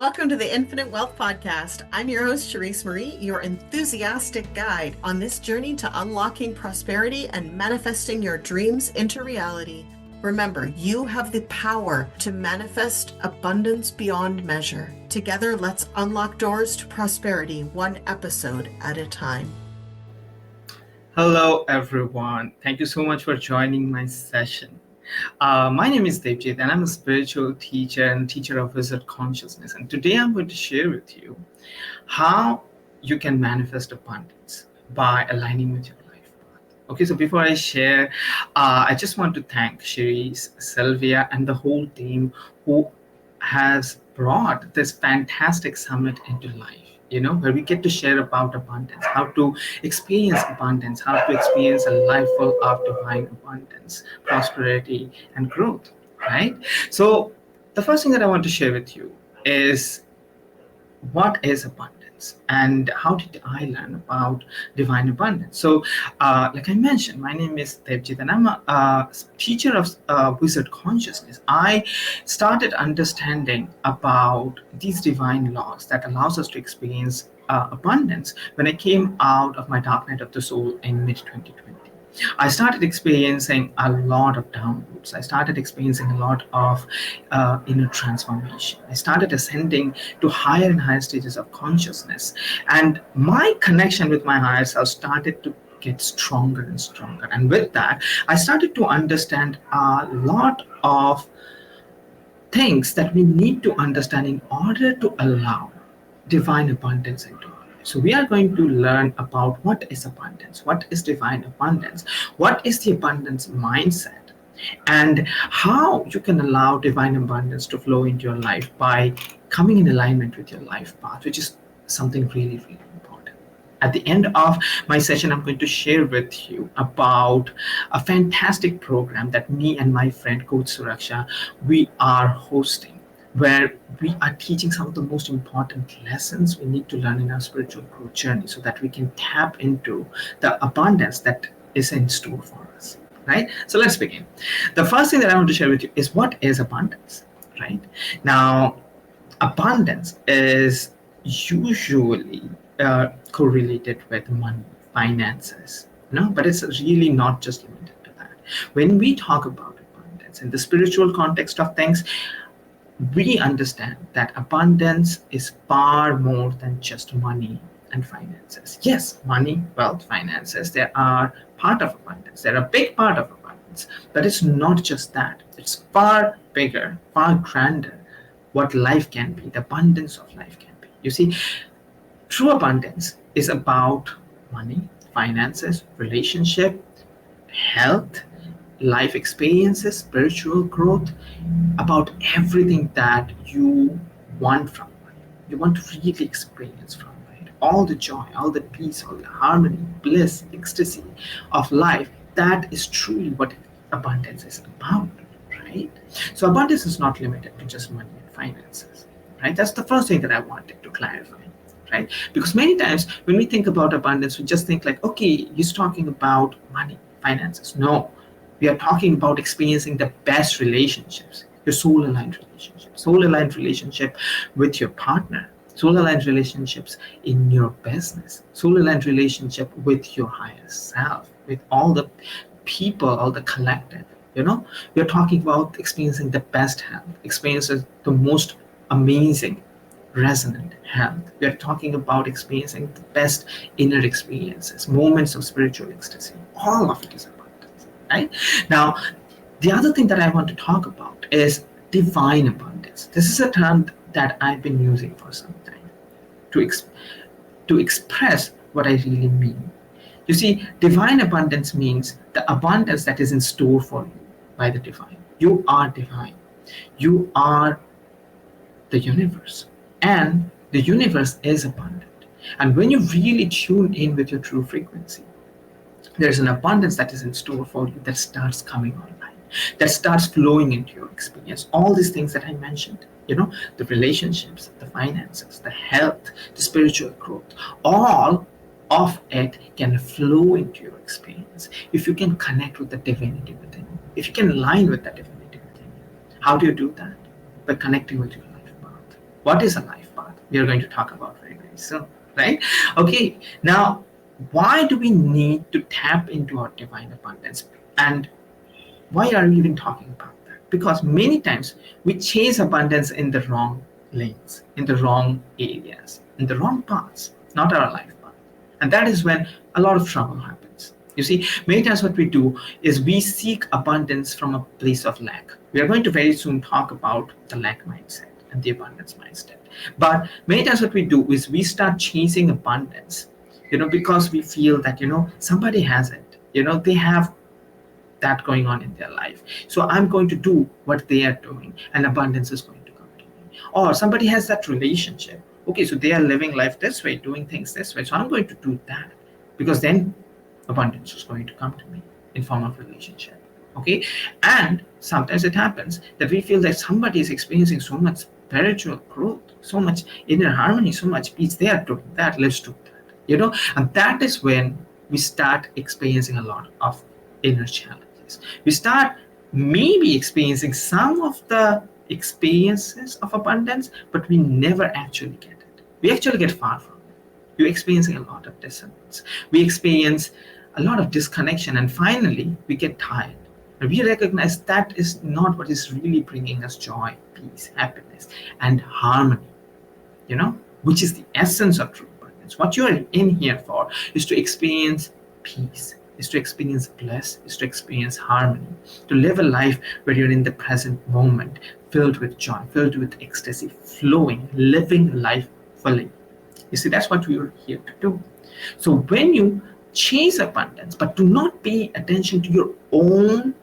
Welcome to the Infinite Wealth Podcast. I'm your host, Charisse Marie, your enthusiastic guide on this journey to unlocking prosperity and manifesting your dreams into reality. Remember, you have the power to manifest abundance beyond measure. Together, let's unlock doors to prosperity, one episode at a time. Hello, everyone. Thank you so much for joining my session. My name is Debjit, and I'm a spiritual teacher and teacher of Wizard Consciousness. And today I'm going to share with you how you can manifest abundance by aligning with your life path. Okay, so before I share, I just want to thank Cherise, Sylvia, and the whole team who has brought this fantastic summit into life. Where we get to share about abundance, how to experience abundance, how to experience a life full of divine abundance, prosperity, and growth, right? So, the first thing that I want to share with you is what is abundance and how did I learn about divine abundance. So like I mentioned, my name is Debjit and I'm a teacher of Wizard Consciousness. I started understanding about these divine laws that allows us to experience abundance when I came out of my dark night of the soul in mid 2020. I started experiencing a lot of downloads. I started experiencing a lot of inner transformation. I started ascending to higher and higher stages of consciousness. And my connection with my higher self started to get stronger and stronger. And with that, I started to understand a lot of things that we need to understand in order to allow divine abundance into our life. So we are going to learn about what is abundance, what is divine abundance, what is the abundance mindset, and how you can allow divine abundance to flow into your life by coming in alignment with your life path, which is something really, really important. At the end of my session, I'm going to share with you about a fantastic program that me and my friend Coach Suraksha, we are hosting, where we are teaching some of the most important lessons we need to learn in our spiritual growth journey so that we can tap into the abundance that is in store for us, right? So let's begin. The first thing that I want to share with you is what is abundance, right? Now, abundance is usually correlated with money, finances, but it's really not just limited to that. When we talk about abundance in the spiritual context of things, we understand that abundance is far more than just money and finances. Yes, money, wealth, finances, they are part of abundance. They're a big part of abundance, but it's not just that. It's far bigger, far grander what life can be, the abundance of life can be. You see, true abundance is about money, finances, relationship, health, life experiences, spiritual growth, about everything that you want from life. You want to really experience from life. All the joy, all the peace, all the harmony, bliss, ecstasy of life. That is truly what abundance is about, right? So abundance is not limited to just money and finances, right? That's the first thing that I wanted to clarify. Right? Because many times when we think about abundance, we just think like, okay, he's talking about money, finances. No, we are talking about experiencing the best relationships, your soul aligned relationship with your partner, soul aligned relationships in your business, soul aligned relationship with your higher self, with all the people, all the collective. We are talking about experiencing the best health, experiences the most amazing resonant health. We are talking about experiencing the best inner experiences, moments of spiritual ecstasy. All of it is abundance, right? Now, the other thing that I want to talk about is divine abundance. This is a term that I've been using for some time to, to express what I really mean. You see, divine abundance means the abundance that is in store for you by the divine. You are divine. You are the universe. And the universe is abundant. And when you really tune in with your true frequency, there's an abundance that is in store for you that starts coming online, that starts flowing into your experience. All these things that I mentioned, the relationships, the finances, the health, the spiritual growth, all of it can flow into your experience if you can connect with the divinity within you, if you can align with the divinity within you. How do you do that? By connecting with your life path. What is a life path? We are going to talk about very, very soon, right? Okay, now, why do we need to tap into our divine abundance? And why are we even talking about that? Because many times we chase abundance in the wrong lanes, in the wrong areas, in the wrong paths, not our life path. And that is when a lot of trouble happens. You see, many times what we do is we seek abundance from a place of lack. We are going to very soon talk about the lack mindset and the abundance mindset. But many times what we do is we start chasing abundance, because we feel that, somebody has it. They have that going on in their life. So I'm going to do what they are doing, and abundance is going to come to me. Or somebody has that relationship. Okay, so they are living life this way, doing things this way. So I'm going to do that, because then abundance is going to come to me in form of relationship. Okay, and sometimes it happens that we feel that somebody is experiencing so much spiritual growth, so much inner harmony, so much peace. They are doing that. Let's do that. And that is when we start experiencing a lot of inner challenges. We start maybe experiencing some of the experiences of abundance, but we never actually get it. We actually get far from it. We're experiencing a lot of dissonance. We experience a lot of disconnection, and finally, we get tired. And we recognize that is not what is really bringing us joy, peace, happiness, and harmony, which is the essence of true abundance. What you are in here for is to experience peace, is to experience bliss, is to experience harmony, to live a life where you're in the present moment, filled with joy, filled with ecstasy, flowing, living life fully. You see, that's what we are here to do. So when you chase abundance, but do not pay attention to your own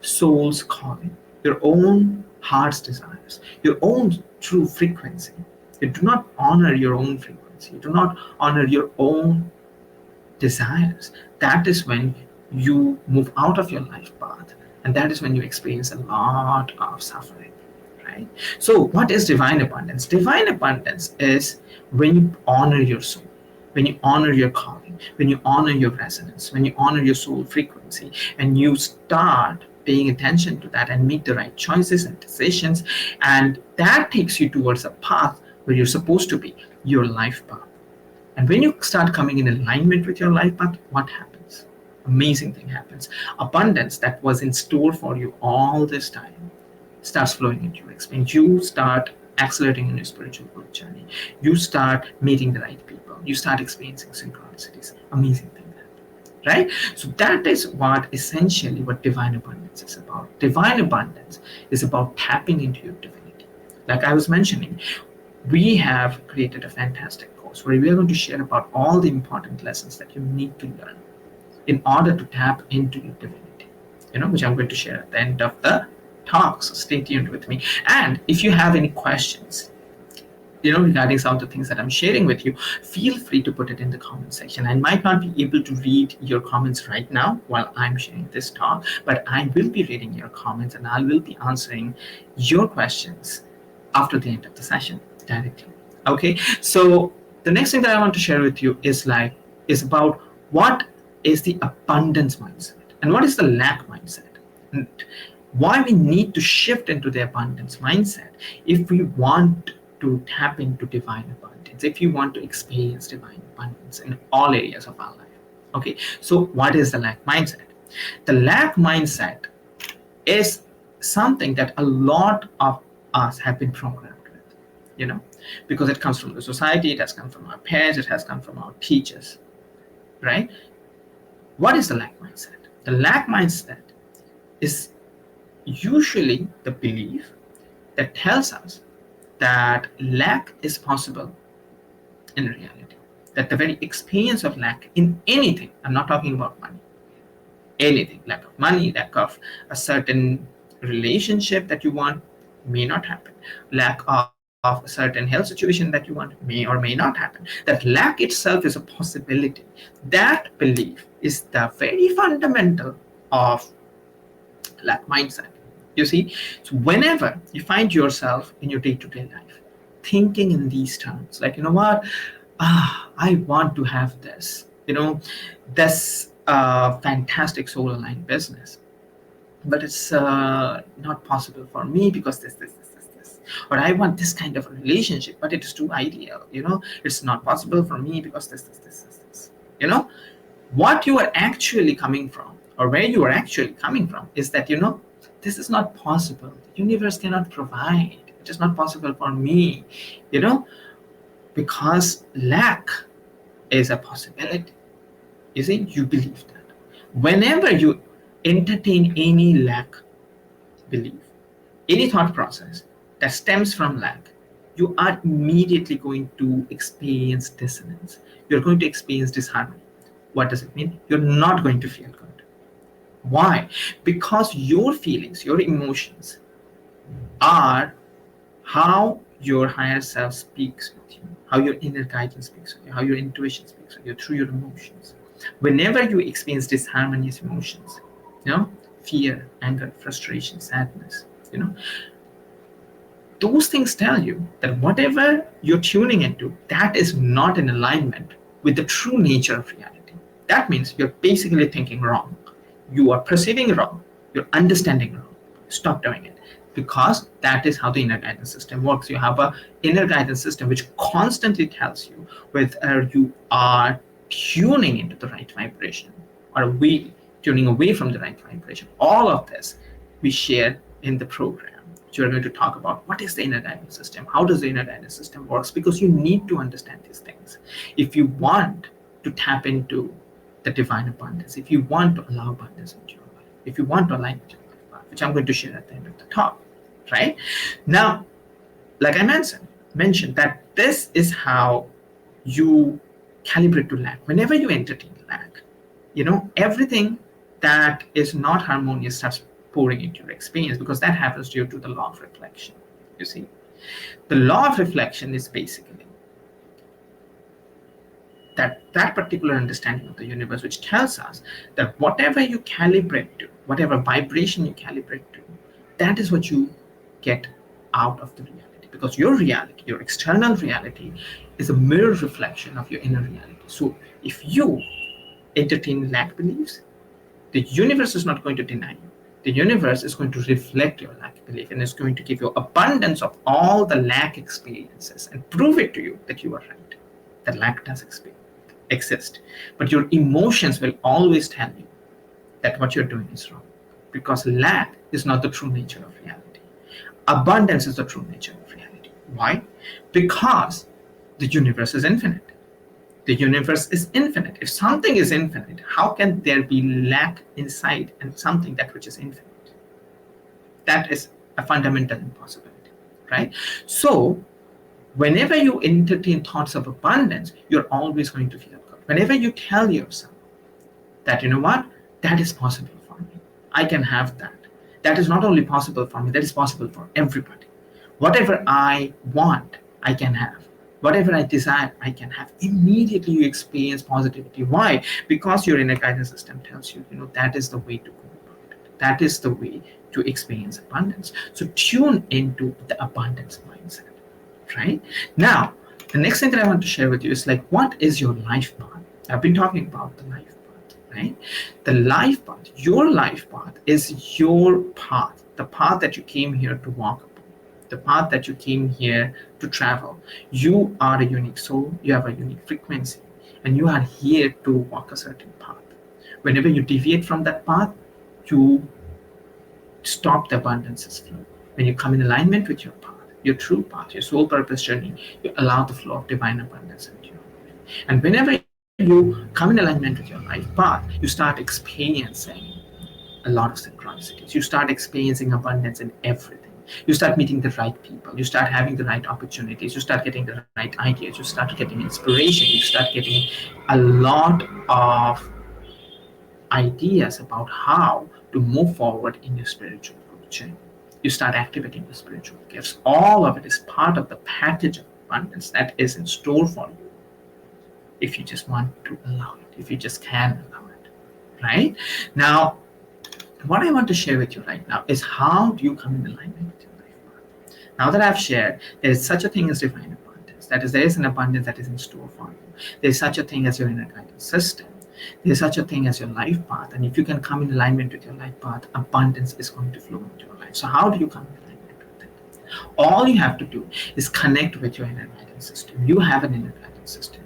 soul's calling, your own heart's desires, your own true frequency, you do not honor your own frequency, you do not honor your own desires, that is when you move out of your life path, and that is when you experience a lot of suffering, right? So what is divine abundance? Divine abundance is when you honor your soul, when you honor your calling, when you honor your resonance, when you honor your soul frequency, and you start paying attention to that and make the right choices and decisions, and that takes you towards a path where you're supposed to be, your life path. And when you start coming in alignment with your life path, what happens? Amazing thing happens. Abundance that was in store for you all this time starts flowing into your experience. You start accelerating in your spiritual growth journey. You start meeting the right people. You start experiencing synchronicities. Amazing thing happens, right? So that is what essentially what divine abundance is about. Divine abundance is about tapping into your divinity. Like I was mentioning, we have created a fantastic course where we are going to share about all the important lessons that you need to learn in order to tap into your divinity, which I'm going to share at the end of the talk. So stay tuned with me. And if you have any questions, regarding some of the things that I'm sharing with you, feel free to put it in the comment section. I might not be able to read your comments right now while I'm sharing this talk, but I will be reading your comments and I will be answering your questions after the end of the session directly. Okay, so the next thing that I want to share with you is about what is the abundance mindset and what is the lack mindset, and why we need to shift into the abundance mindset if we want to tap into divine abundance, if you want to experience divine abundance in all areas of our life. Okay, so what is the lack mindset? The lack mindset is something that a lot of us have been programmed with, because it comes from the society, it has come from our parents, it has come from our teachers, right? What is the lack mindset? The lack mindset is usually the belief that tells us that lack is possible in reality, that the very experience of lack in anything, I'm not talking about money, anything, lack of money, lack of a certain relationship that you want may not happen, lack of a certain health situation that you want may or may not happen, that lack itself is a possibility. That belief is the very fundamental of lack mindset. You see, so whenever you find yourself in your day-to-day life thinking in these terms, like, what, I want to have this, this fantastic soul aligned business, but it's not possible for me because this. or I want this kind of a relationship, but it is too ideal. It's not possible for me because this. What you are actually coming from, or where you are actually coming from, is that this is not possible. The universe cannot provide. It is not possible for me. You know, because lack is a possibility. You see, you believe that. Whenever you entertain any lack belief, any thought process that stems from lack, you are immediately going to experience dissonance. You're going to experience disharmony. What does it mean? You're not going to feel good. Why? Because your feelings, your emotions are how your higher self speaks with you, how your inner guidance speaks with you, how your intuition speaks with you through your emotions. Whenever you experience disharmonious emotions, fear, anger, frustration, sadness, those things tell you that whatever you're tuning into, that is not in alignment with the true nature of reality. That means you're basically thinking wrong. You are perceiving wrong. You're understanding wrong. Stop doing it. Because that is how the inner guidance system works. You have an inner guidance system which constantly tells you whether you are tuning into the right vibration or tuning away from the right vibration. All of this we share in the program. You're going to talk about what is the inner guidance system, how does the inner guidance system works, because you need to understand these things if you want to tap into the divine abundance, if you want to allow abundance into your life, if you want to align with your life path, which I'm going to share at the end of the talk. Right now, like I mentioned that this is how you calibrate to lack. Whenever you entertain lack, everything that is not harmonious starts pouring into your experience, because that happens due to the law of reflection. You see, the law of reflection is basically that particular understanding of the universe, which tells us that whatever you calibrate to, whatever vibration you calibrate to, that is what you get out of the reality, because your reality, your external reality, is a mirror reflection of your inner reality. So if you entertain lack beliefs, the universe is not going to deny you. The universe is going to reflect your lack belief and is going to give you abundance of all the lack experiences and prove it to you that you are right, that lack does exist. But your emotions will always tell you that what you're doing is wrong, because lack is not the true nature of reality. Abundance is the true nature of reality. Why? Because the universe is infinite. The universe is infinite. If something is infinite, how can there be lack inside and something that which is infinite? That is a fundamental impossibility, right? So whenever you entertain thoughts of abundance, you're always going to feel good. Whenever you tell yourself that, what, that is possible for me, I can have that. That is not only possible for me, that is possible for everybody. Whatever I want, I can have. Whatever I desire, I can have. Immediately you experience positivity. Why? Because your inner guidance system tells you, that is the way to go about it. That is the way to experience abundance. So tune into the abundance mindset, right? Now, the next thing that I want to share with you is what is your life path? I've been talking about the life path, right? The life path, your life path is your path, the path that you came here to walk, the path that you came here to travel. You are a unique soul, you have a unique frequency, and you are here to walk a certain path. Whenever you deviate from that path, you stop the abundance's flow. When you come in alignment with your path, your true path, your soul purpose journey, you allow the flow of divine abundance into your life. And whenever you come in alignment with your life path, you start experiencing a lot of synchronicities. You start experiencing abundance in everything. You start meeting the right people, you start having the right opportunities, you start getting the right ideas, you start getting inspiration, you start getting a lot of ideas about how to move forward in your spiritual growth journey. You start activating the spiritual gifts. All of it is part of the package of abundance that is in store for you, if you just want to allow it, if you just can allow it, right? Now, what I want to share with you right now is how do you come in alignment with your life path. Now that I've shared, there is such a thing as divine abundance. That is, there is an abundance that is in store for you. There is such a thing as your inner guidance system. There is such a thing as your life path. And if you can come in alignment with your life path, abundance is going to flow into your life. So how do you come in alignment with it? All you have to do is connect with your inner guidance system. You have an inner guidance system.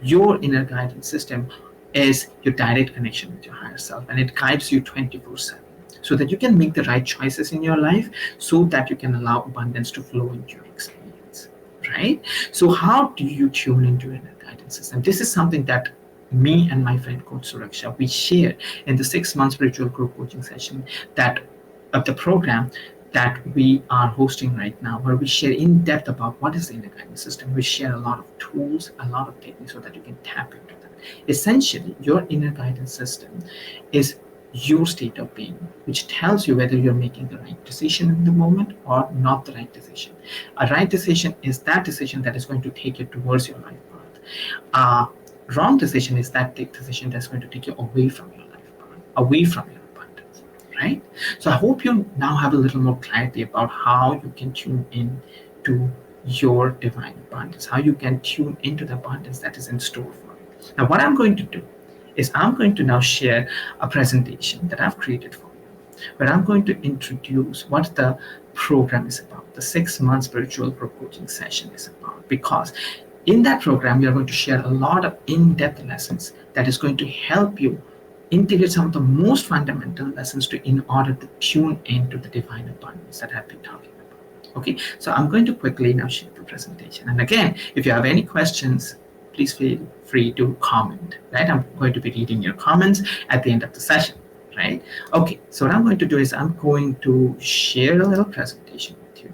Your inner guidance system is your direct connection with your higher self, and it guides you 24/7 so that you can make the right choices in your life, so that you can allow abundance to flow into your experience, right? So how do you tune into your inner guidance system? This is something that me and my friend Coach Suraksha, we share in the 6-month spiritual group coaching session that of the program that we are hosting right now, where we share in depth about what is the inner guidance system. We share a lot of tools, a lot of techniques so that you can tap into that. Essentially, your inner guidance system is your state of being, which tells you whether you're making the right decision in the moment or not the right decision. A right decision is that decision that is going to take you towards your life path. Wrong decision is that decision that's going to take you away from your life path, away from your abundance, right? So I hope you now have a little more clarity about how you can tune in to your divine abundance, how you can tune into the abundance that is in store for you. Now, what I'm going to do is I'm going to now share a presentation that I've created for you, where I'm going to introduce what the program is about, the 6-month spiritual group coaching session is about, because in that program, we are going to share a lot of in-depth lessons that is going to help you integrate some of the most fundamental lessons in order to tune into the divine abundance that I've been talking about. Okay, so I'm going to quickly now share the presentation. And again, if you have any questions, please feel free to comment, right? I'm going to be reading your comments at the end of the session, right? Okay, so what I'm going to do is I'm going to share a little presentation with you.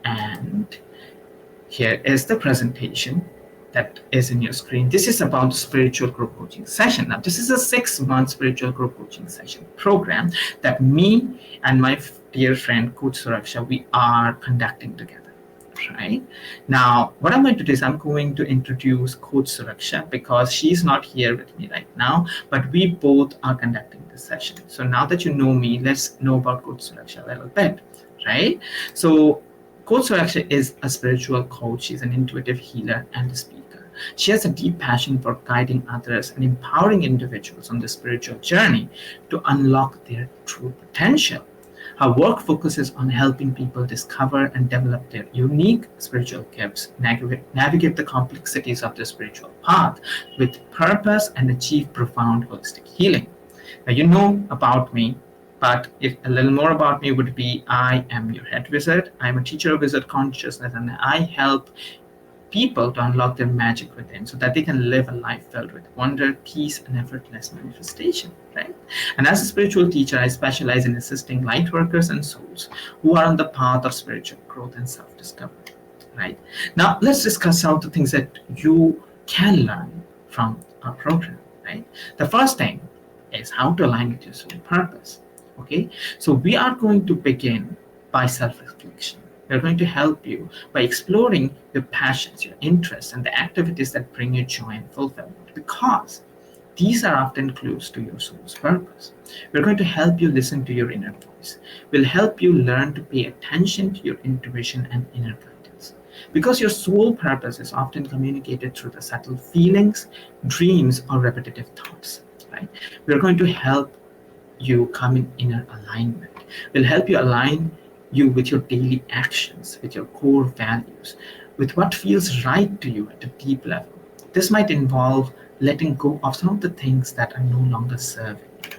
And here is the presentation that is in your screen. This is about the spiritual group coaching session. Now, this is a 6-month spiritual group coaching session program that me and my dear friend Coach Suraksha, we are conducting together, right? Now, what I'm going to do is I'm going to introduce Coach Suraksha because she's not here with me right now, but we both are conducting this session. So now that you know me, let's know about Coach Suraksha a little bit, right? So Coach Suraksha is a spiritual coach. She's an intuitive healer and a speaker. She has a deep passion for guiding others and empowering individuals on the spiritual journey to unlock their true potential. Her work focuses on helping people discover and develop their unique spiritual gifts, navigate the complexities of the spiritual path with purpose, and achieve profound holistic healing. Now, you know about me, but if a little more about me would be, I am your head wizard. I'm a teacher of wizard consciousness, and I help people to unlock their magic within so that they can live a life filled with wonder, peace, and effortless manifestation, right? And as a spiritual teacher, I specialize in assisting light workers and souls who are on the path of spiritual growth and self-discovery, right? Now, let's discuss some of the things that you can learn from our program, right? The first thing is how to align with your soul purpose. Okay, so we are going to begin by self-reflection. We're going to help you by exploring your passions, your interests, and the activities that bring you joy and fulfillment, because these are often clues to your soul's purpose. We're going to help you listen to your inner voice. We'll help you learn to pay attention to your intuition and inner guidance, because your soul purpose is often communicated through the subtle feelings, dreams, or repetitive thoughts, right? We're going to help you come in inner alignment. Will help you align you with your daily actions, with your core values, with what feels right to you at a deep level. This might involve letting go of some of the things that are no longer serving you.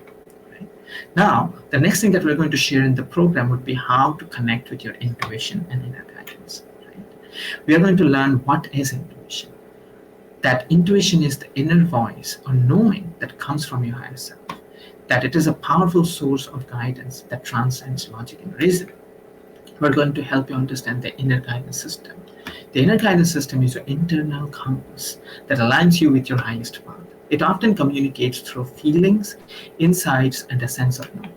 Right? Now, the next thing that we're going to share in the program would be how to connect with your intuition and inner guidance. Right? We are going to learn what is intuition. That intuition is the inner voice or knowing that comes from your higher self, that it is a powerful source of guidance that transcends logic and reason. We're going to help you understand the inner guidance system. The inner guidance system is your internal compass that aligns you with your highest path. It often communicates through feelings, insights, and a sense of knowing.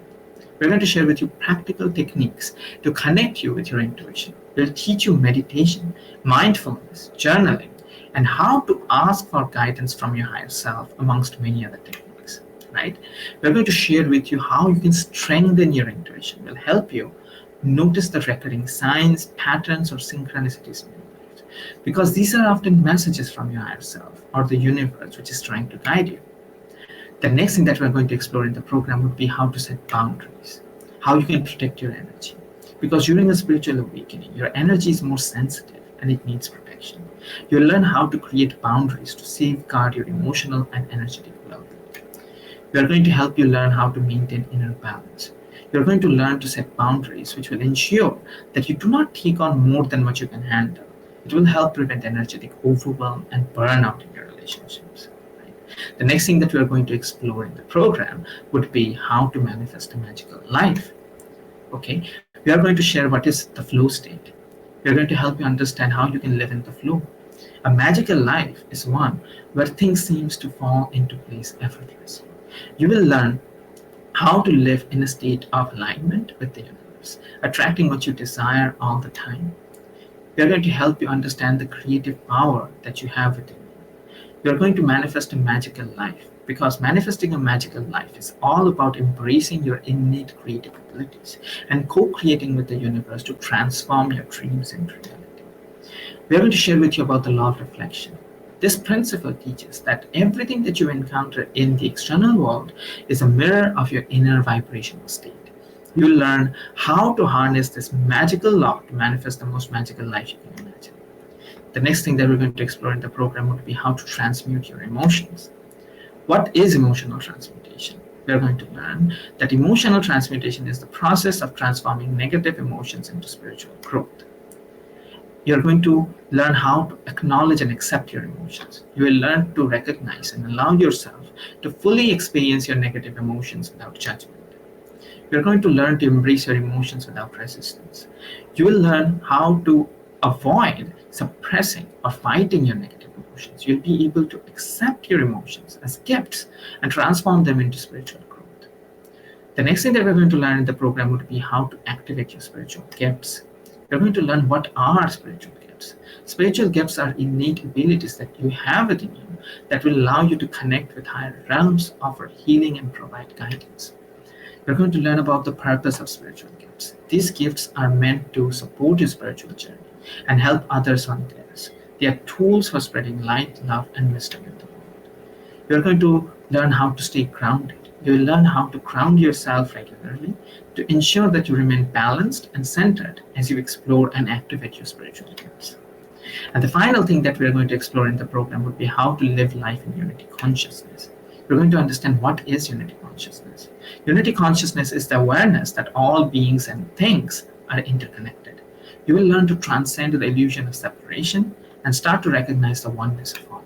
We're going to share with you practical techniques to connect you with your intuition. We'll teach you meditation, mindfulness, journaling, and how to ask for guidance from your higher self, amongst many other techniques. Right? We're going to share with you how you can strengthen your intuition. We'll help you notice the recurring signs, patterns, or synchronicities in your life, because these are often messages from your higher self or the universe which is trying to guide you. The next thing that we're going to explore in the program would be how to set boundaries, how you can protect your energy. because during a spiritual awakening, your energy is more sensitive and it needs protection. You'll learn how to create boundaries to safeguard your emotional and energetic well-being. We are going to help you learn how to maintain inner balance. You're going to learn to set boundaries which will ensure that you do not take on more than what you can handle. It will help prevent energetic overwhelm and burnout in your relationships. Right? The next thing that we are going to explore in the program would be how to manifest a magical life. Okay, we are going to share what is the flow state. We are going to help you understand how you can live in the flow. A magical life is one where things seems to fall into place effortlessly. You will learn how to live in a state of alignment with the universe, attracting what you desire all the time. We are going to help you understand the creative power that you have within you. We are going to manifest a magical life because manifesting a magical life is all about embracing your innate creative abilities and co creating with the universe to transform your dreams into reality. We are going to share with you about the law of reflection. This principle teaches that everything that you encounter in the external world is a mirror of your inner vibrational state. You'll learn how to harness this magical law to manifest the most magical life you can imagine. The next thing that we're going to explore in the program would be how to transmute your emotions. What is emotional transmutation? We're going to learn that emotional transmutation is the process of transforming negative emotions into spiritual growth. You're going to learn how to acknowledge and accept your emotions. You will learn to recognize and allow yourself to fully experience your negative emotions without judgment. You're going to learn to embrace your emotions without resistance. You will learn how to avoid suppressing or fighting your negative emotions. You'll be able to accept your emotions as gifts and transform them into spiritual growth. The next thing that we're going to learn in the program would be how to activate your spiritual gifts. We're going to learn what are spiritual gifts. Spiritual gifts are innate abilities that you have within you that will allow you to connect with higher realms, offer healing, and provide guidance. We're going to learn about the purpose of spiritual gifts. These gifts are meant to support your spiritual journey and help others on theirs. They are tools for spreading light, love, and wisdom in the world. You're going to learn how to stay grounded. You will learn how to ground yourself regularly to ensure that you remain balanced and centered as you explore and activate your spiritual gifts. And the final thing that we're going to explore in the program would be how to live life in unity consciousness. We're going to understand what is unity consciousness. Unity consciousness is the awareness that all beings and things are interconnected. You will learn to transcend the illusion of separation and start to recognize the oneness of all.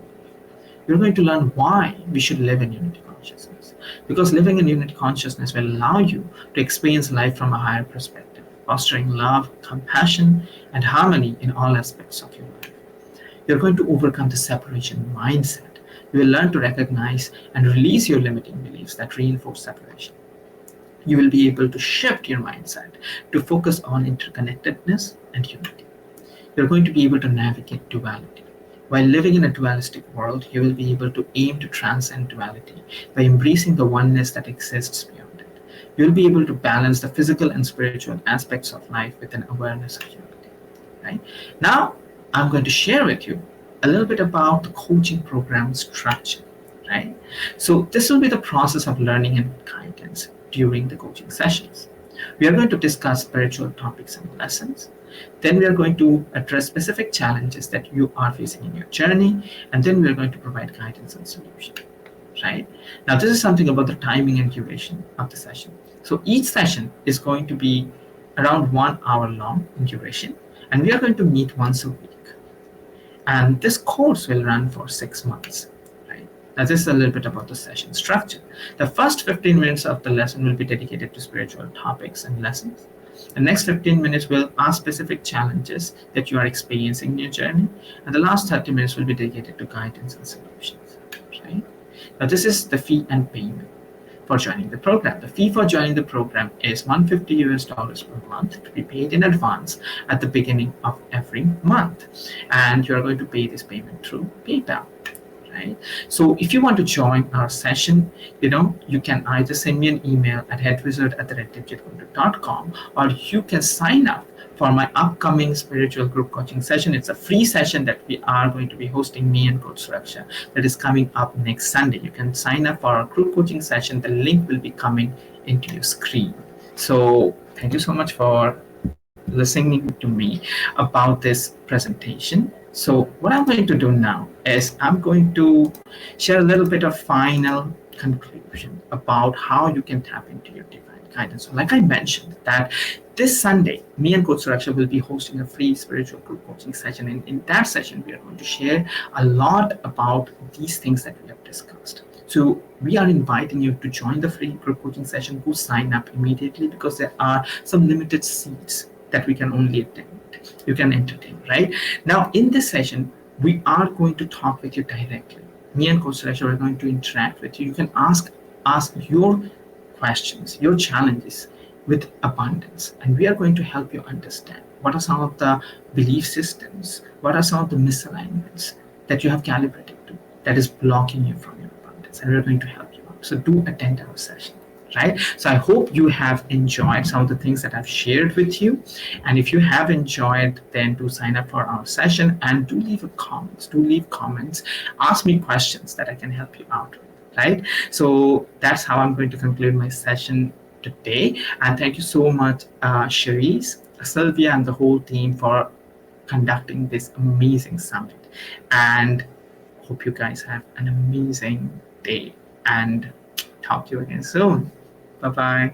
You're going to learn why we should live in unity consciousness. Because living in unity consciousness will allow you to experience life from a higher perspective, fostering love, compassion, and harmony in all aspects of your life. You're going to overcome the separation mindset. You will learn to recognize and release your limiting beliefs that reinforce separation. You will be able to shift your mindset to focus on interconnectedness and unity. You're going to be able to navigate duality. While living in a dualistic world, you will be able to aim to transcend duality by embracing the oneness that exists beyond it. You'll be able to balance the physical and spiritual aspects of life with an awareness of unity. Right? Now, I'm going to share with you a little bit about the coaching program structure. Right? So this will be the process of learning and guidance during the coaching sessions. We are going to discuss spiritual topics and lessons. Then we are going to address specific challenges that you are facing in your journey, and then we are going to provide guidance and solution. Right? Now, this is something about the timing and duration of the session. So each session is going to be around 1 hour long in duration, and we are going to meet once a week. And this course will run for 6 months. Right? Now, this is a little bit about the session structure. The first 15 minutes of the lesson will be dedicated to spiritual topics and lessons. The next 15 minutes will ask specific challenges that you are experiencing in your journey, and the last 30 minutes will be dedicated to guidance and solutions. Right? Now, this is the fee and payment for joining the program. The fee for joining the program is $150 per month to be paid in advance at the beginning of every month, and you are going to pay this payment through PayPal. Right? So if you want to join our session, you can either send me an email at headwizard@debjitkundu.com, or you can sign up for my upcoming spiritual group coaching session. It's a free session that we are going to be hosting, me and Coach Suraksha, that is coming up next Sunday. You can sign up for our group coaching session. The link will be coming into your screen. So thank you so much for listening to me about this presentation. So what I'm going to do now is I'm going to share a little bit of final conclusion about how you can tap into your divine guidance. So like I mentioned that this Sunday, me and Coach Suraksha will be hosting a free spiritual group coaching session. And in that session, we are going to share a lot about these things that we have discussed. So we are inviting you to join the free group coaching session. Go sign up immediately because there are some limited seats that we can only attend. You can entertain, right? Now, in this session, we are going to talk with you directly. Me and Coach Suraksha are going to interact with you. You can ask your questions, your challenges with abundance, and we are going to help you understand what are some of the belief systems, what are some of the misalignments that you have calibrated to that is blocking you from your abundance, and we're going to help you out. So do attend our session, right? So I hope you have enjoyed some of the things that I've shared with you, and if you have enjoyed, then do sign up for our session and do leave comments, ask me questions that I can help you out with, right? So that's how I'm going to conclude my session today. And thank you so much, Cherise, Sylvia, and the whole team for conducting this amazing summit. And hope you guys have an amazing day and talk to you again soon. Bye bye.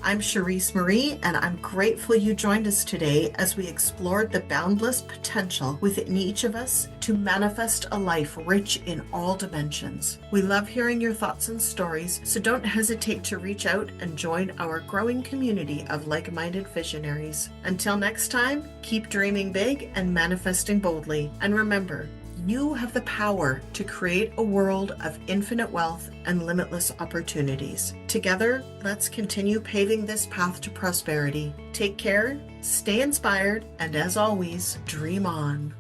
I'm Cherise Marie, and I'm grateful you joined us today as we explored the boundless potential within each of us to manifest a life rich in all dimensions. We love hearing your thoughts and stories, so don't hesitate to reach out and join our growing community of like-minded visionaries. Until next time, keep dreaming big and manifesting boldly. And remember, you have the power to create a world of infinite wealth and limitless opportunities. Together, let's continue paving this path to prosperity. Take care, stay inspired, and as always, dream on.